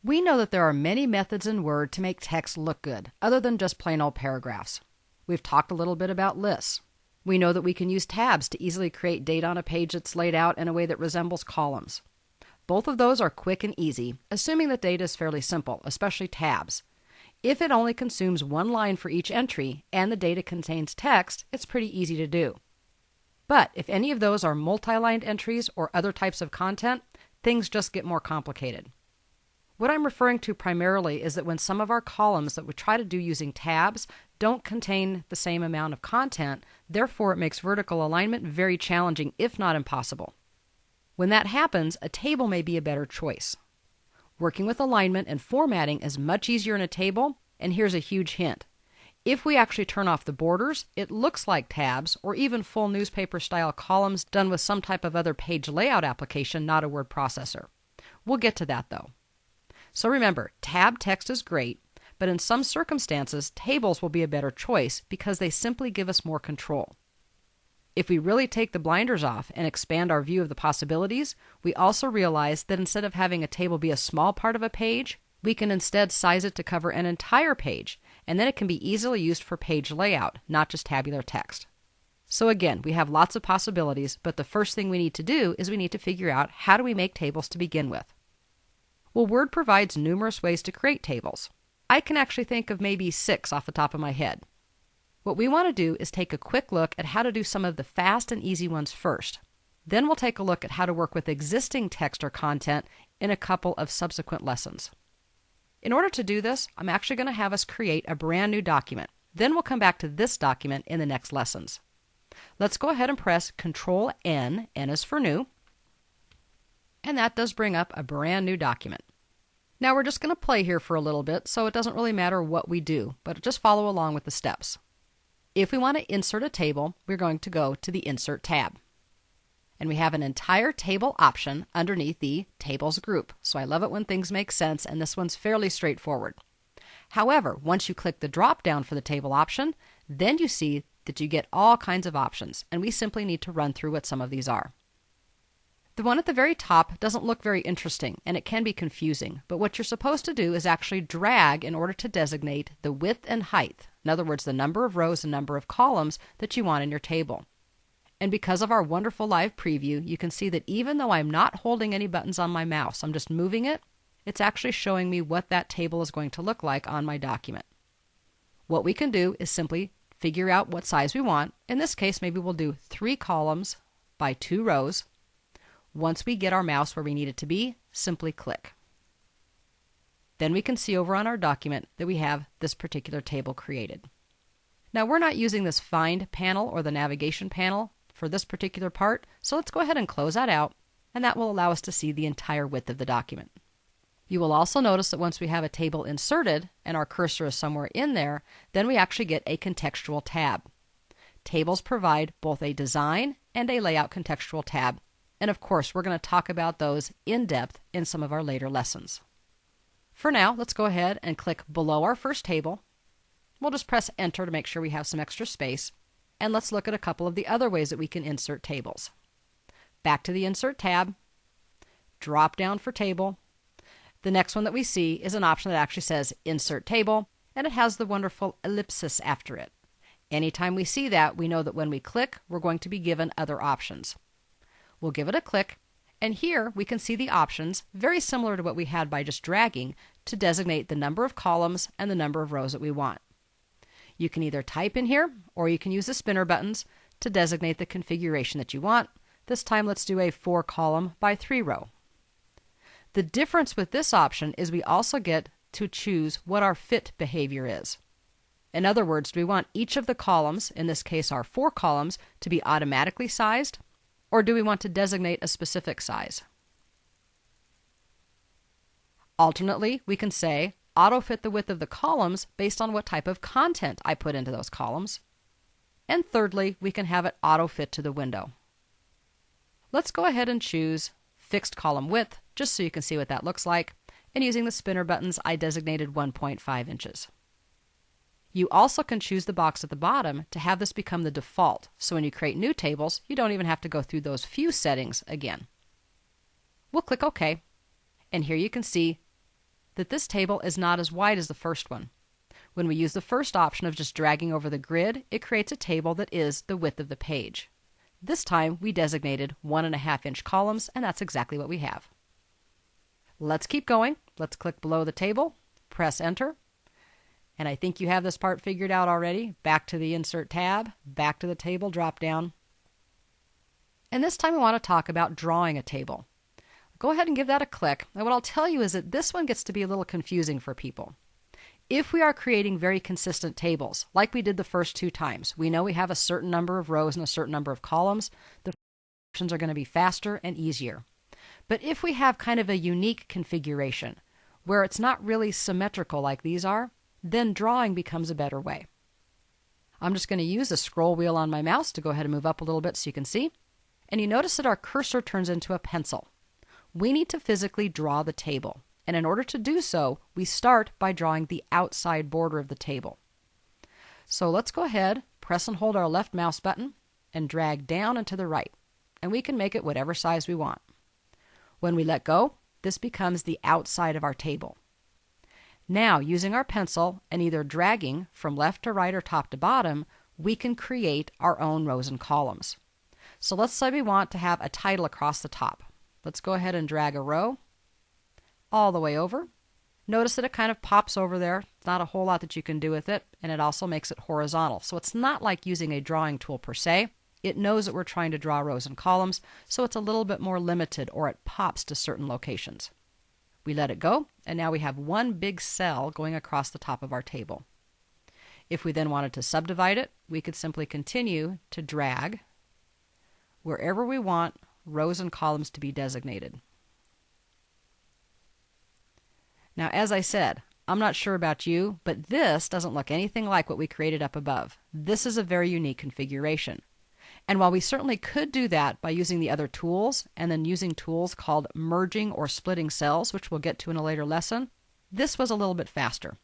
We know that there are many methods in Word to make text look good, other than just plain old paragraphs. We've talked a little bit about lists. We know that we can use tabs to easily create data on a page that's laid out in a way that resembles columns. Both of those are quick and easy, assuming that data is fairly simple, especially tabs. If it only consumes one line for each entry and the data contains text, it's pretty easy to do. But if any of those are multi-lined entries or other types of content, things just get more complicated. What I'm referring to primarily is that when some of our columns that we try to do using tabs don't contain the same amount of content, therefore it makes vertical alignment very challenging, if not impossible. When that happens, a table may be a better choice. Working with alignment and formatting is much easier in a table, and here's a huge hint. If we actually turn off the borders, it looks like tabs or even full newspaper-style columns done with some type of other page layout application, not a word processor. We'll get to that though. So remember, tab text is great, but in some circumstances, tables will be a better choice because they simply give us more control. If we really take the blinders off and expand our view of the possibilities, we also realize that instead of having a table be a small part of a page, we can instead size it to cover an entire page, and then it can be easily used for page layout, not just tabular text. So again, we have lots of possibilities, but the first thing we need to do is we need to figure out how do we make tables to begin with. Well, Word provides numerous ways to create tables. I can actually think of maybe 6 off the top of my head. What we want to do is take a quick look at how to do some of the fast and easy ones first. Then we'll take a look at how to work with existing text or content in a couple of subsequent lessons. In order to do this, I'm actually going to have us create a brand new document. Then we'll come back to this document in the next lessons. Let's go ahead and press Control-N, N is for new, and that does bring up a brand new document. Now we're just going to play here for a little bit, so it doesn't really matter what we do, but just follow along with the steps. If we want to insert a table, we're going to go to the Insert tab. And we have an entire table option underneath the Tables group, so I love it when things make sense, and this one's fairly straightforward. However, once you click the drop down for the table option, then you see that you get all kinds of options, and we simply need to run through what some of these are. The one at the very top doesn't look very interesting, and it can be confusing, but what you're supposed to do is actually drag in order to designate the width and height, in other words, the number of rows and number of columns that you want in your table. And because of our wonderful live preview, you can see that even though I'm not holding any buttons on my mouse, I'm just moving it, it's actually showing me what that table is going to look like on my document. What we can do is simply figure out what size we want. In this case, maybe we'll do 3 columns by 2 rows. Once we get our mouse where we need it to be, simply click. Then we can see over on our document that we have this particular table created. Now we're not using this Find panel or the Navigation panel for this particular part, so let's go ahead and close that out, and that will allow us to see the entire width of the document. You will also notice that once we have a table inserted and our cursor is somewhere in there, then we actually get a contextual tab. Tables provide both a design and a layout contextual tab. And of course, we're going to talk about those in depth in some of our later lessons. For now, let's go ahead and click below our first table. We'll just press Enter to make sure we have some extra space. And let's look at a couple of the other ways that we can insert tables. Back to the Insert tab, drop down for Table. The next one that we see is an option that actually says Insert Table, and it has the wonderful ellipsis after it. Anytime we see that, we know that when we click, we're going to be given other options. We'll give it a click, and here we can see the options, very similar to what we had by just dragging, to designate the number of columns and the number of rows that we want. You can either type in here, or you can use the spinner buttons to designate the configuration that you want. This time let's do a 4 column by 3 row. The difference with this option is we also get to choose what our fit behavior is. In other words, do we want each of the columns, in this case our 4 columns, to be automatically sized? Or do we want to designate a specific size? Alternately, we can say auto-fit the width of the columns based on what type of content I put into those columns. And thirdly, we can have it auto-fit to the window. Let's go ahead and choose Fixed Column Width, just so you can see what that looks like. And using the spinner buttons, I designated 1.5 inches. You also can choose the box at the bottom to have this become the default, so when you create new tables, you don't even have to go through those few settings again. We'll click OK, and here you can see that this table is not as wide as the first one. When we use the first option of just dragging over the grid, it creates a table that is the width of the page. This time we designated 1.5-inch columns, and that's exactly what we have. Let's keep going. Let's click below the table, press enter, and I think you have this part figured out already. Back to the Insert tab, back to the Table drop down. And this time we want to talk about drawing a table. Go ahead and give that a click. And what I'll tell you is that this one gets to be a little confusing for people. If we are creating very consistent tables, like we did the first 2 times, we know we have a certain number of rows and a certain number of columns, the options are going to be faster and easier. But if we have kind of a unique configuration, where it's not really symmetrical like these are, then drawing becomes a better way. I'm just going to use the scroll wheel on my mouse to go ahead and move up a little bit so you can see. And you notice that our cursor turns into a pencil. We need to physically draw the table. And in order to do so, we start by drawing the outside border of the table. So let's go ahead, press and hold our left mouse button, and drag down and to the right. And we can make it whatever size we want. When we let go, this becomes the outside of our table. Now, using our pencil and either dragging from left to right or top to bottom, we can create our own rows and columns. So let's say we want to have a title across the top. Let's go ahead and drag a row all the way over. Notice that it kind of pops over there. Not a whole lot that you can do with it, and it also makes it horizontal. So it's not like using a drawing tool per se. It knows that we're trying to draw rows and columns, so it's a little bit more limited, or it pops to certain locations. We let it go, and now we have one big cell going across the top of our table. If we then wanted to subdivide it, we could simply continue to drag wherever we want rows and columns to be designated. Now, as I said, I'm not sure about you, but this doesn't look anything like what we created up above. This is a very unique configuration. And while we certainly could do that by using the other tools, and then using tools called merging or splitting cells, which we'll get to in a later lesson, this was a little bit faster.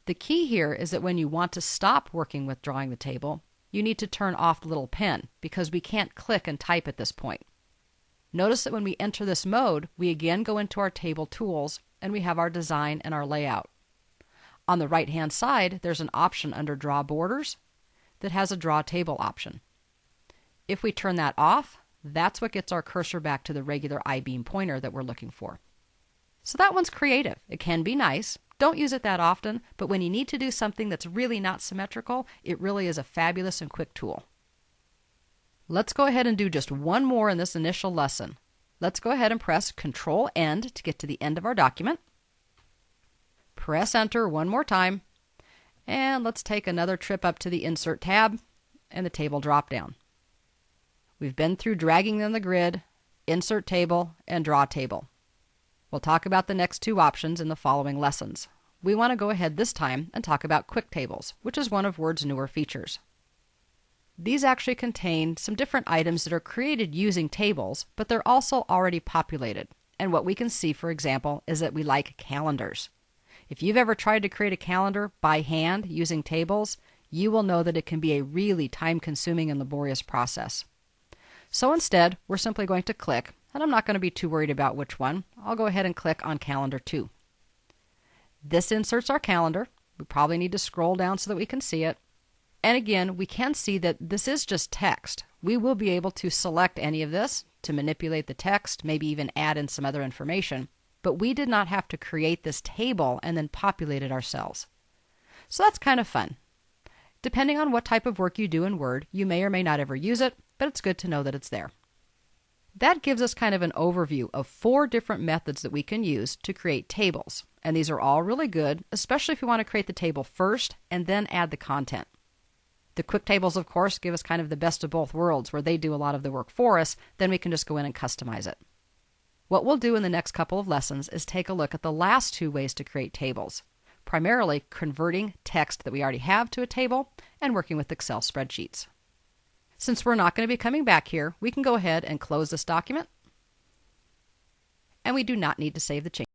The key here is that when you want to stop working with drawing the table, you need to turn off the little pen, because we can't click and type at this point. Notice that when we enter this mode, we again go into our table tools, and we have our design and our layout. On the right-hand side, there's an option under Draw Borders that has a Draw Table option. If we turn that off, that's what gets our cursor back to the regular I-beam pointer that we're looking for. So that one's creative. It can be nice. Don't use it that often, but when you need to do something that's really not symmetrical, it really is a fabulous and quick tool. Let's go ahead and do just one more in this initial lesson. Let's go ahead and press Control-End to get to the end of our document. Press Enter one more time, and let's take another trip up to the Insert tab and the Table drop-down. We've been through dragging in the grid, Insert Table, and Draw Table. We'll talk about the next 2 options in the following lessons. We want to go ahead this time and talk about Quick Tables, which is one of Word's newer features. These actually contain some different items that are created using tables, but they're also already populated. And what we can see, for example, is that we like calendars. If you've ever tried to create a calendar by hand using tables, you will know that it can be a really time-consuming and laborious process. So instead, we're simply going to click, and I'm not going to be too worried about which one. I'll go ahead and click on Calendar 2. This inserts our calendar. We probably need to scroll down so that we can see it. And again, we can see that this is just text. We will be able to select any of this to manipulate the text, maybe even add in some other information. But we did not have to create this table and then populate it ourselves. So that's kind of fun. Depending on what type of work you do in Word, you may or may not ever use it, but it's good to know that it's there. That gives us kind of an overview of 4 different methods that we can use to create tables. And these are all really good, especially if you want to create the table first and then add the content. The quick tables, of course, give us kind of the best of both worlds, where they do a lot of the work for us, then we can just go in and customize it. What we'll do in the next couple of lessons is take a look at the last 2 ways to create tables, primarily converting text that we already have to a table and working with Excel spreadsheets. Since we're not going to be coming back here, we can go ahead and close this document, and we do not need to save the change.